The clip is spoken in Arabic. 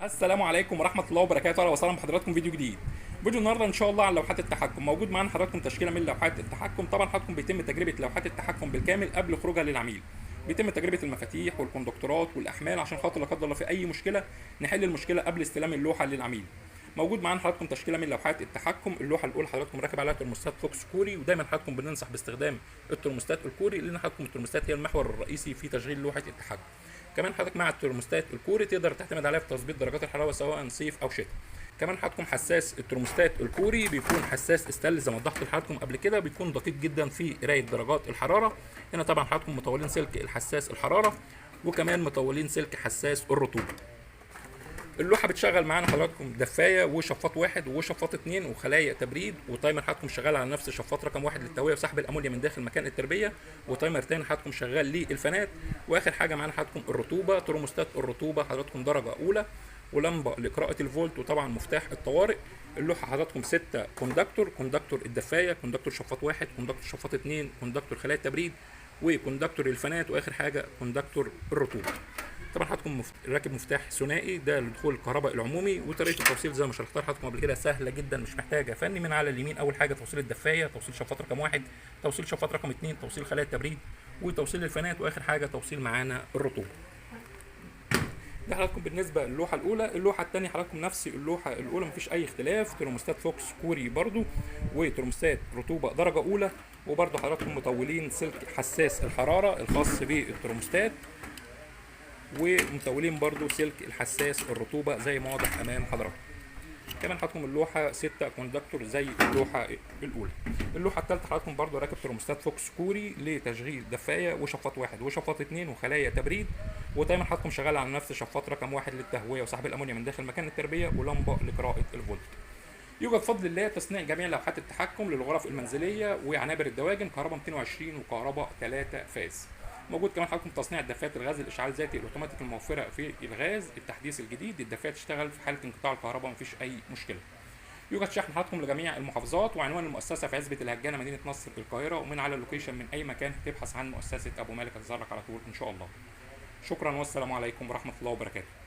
السلام عليكم ورحمه الله وبركاته. اهلا وسهلا بحضراتكم فيديو جديد. فيديو النهارده ان شاء الله عن لوحات التحكم. موجود معانا حضراتكم تشكيله من لوحات التحكم. طبعا حضراتكم بيتم تجربه لوحات التحكم بالكامل قبل خروجها للعميل. بيتم تجربه المفاتيح والكوندكتورات والاحمال عشان خاطر لا قدر الله في اي مشكله نحل المشكله قبل استلام اللوحه للعميل. موجود معانا حضراتكم تشكيله من لوحات التحكم. اللوحه الاولى حضراتكم راكب عليها ترموستات فوكس كوري، ودايما حضراتكم بننصح باستخدام الترموستات الكوري لان حضراتكم الترموستات هي المحور الرئيسي في تشغيل لوحه التحكم. كمان حضرتك مع الترموستات الكوري تقدر تعتمد عليها في تظبيط درجات الحراره سواء صيف او شتاء. كمان حضراتكم حساس الترموستات الكوري بيكون حساس استانلس زي ما وضحت لحضراتكم قبل كده، بيكون دقيق جدا في قرايه درجات الحراره. هنا طبعا حضراتكم مطولين سلك الحساس الحراره وكمان مطولين سلك حساس الرطوبه. اللوحه بتشغل معانا حضراتكم دفايه وشفاط واحد وشفاط اتنين وخلايا تبريد، وتايمر حضراتكم شغال على نفس شفاط رقم واحد للتهويه وسحب الامونيا من داخل مكان التربيه، وتايمر تاني حضراتكم شغال للفانات، واخر حاجه معانا حضراتكم الرطوبه. ترموستات الرطوبه حضراتكم درجه اولى ولمبه لقراءه الفولت وطبعا مفتاح الطوارئ. اللوحه حضراتكم 6 كوندكتور الدفايه، كوندكتور شفاط واحد، كوندكتور شفاط اتنين، كوندكتور خلايا التبريد، وكوندكتور الفانات، واخر حاجه كوندكتور الرطوبه. طبعا حضراتكم راكب مفتاح ثنائي ده لدخول الكهرباء العمومي، وطريقه التوصيل زي ما شرحتها لحضراتكم قبل كده سهله جدا مش محتاجه فني. من على اليمين اول حاجه توصيل الدفايه، توصيل شفاط رقم واحد، توصيل شفاط رقم اتنين، توصيل خلايا التبريد، وتوصيل الفانات، واخر حاجه توصيل معانا الرطوبه. ده حضراتكم بالنسبه للوحه الاولى. اللوحه الثانيه حضراتكم نفس اللوحه الاولى مفيش اي اختلاف، ترموستات فوكس كوري برضو وترموستات رطوبه درجه اولى، وبرضو حضراتكم مطولين سلك حساس الحراره الخاص بالترموستات، ومطولين برضو سلك الحساس الرطوبه زي ما واضح امام حضراتكم. كمان حضراتكم اللوحه 6 كوندكتور زي اللوحه الاولى. اللوحه الثالثه حضراتكم برضو راكب ترموستات فوكس كوري لتشغيل دفايه وشفاط واحد وشفاط اتنين وخلايا تبريد، ودايما حضراتكم شغال على نفس شفاط رقم واحد للتهويه وسحب الامونيا من داخل مكان التربيه، ولمبه لقراءه الفولت. يوجد بفضل الله تصنيع جميع لوحات التحكم للغرف المنزليه وعنابر الدواجن كهرباء 220 وكهرباء 3 فاز. موجود كمان حضراتكم تصنيع دفايات الغاز الاشعال الذاتي الاوتوماتيك الموفره في الغاز التحديث الجديد. الدفايه تشتغل في حاله انقطاع الكهرباء مفيش اي مشكله. يوجد شحن حضراتكم لجميع المحافظات، وعنوان المؤسسه في عزبه الهجانه مدينه نصر القاهره، ومن على اللوكيشن من اي مكان تبحث عن مؤسسه ابو مالك هتظهر لك على طول ان شاء الله. شكرا والسلام عليكم ورحمه الله وبركاته.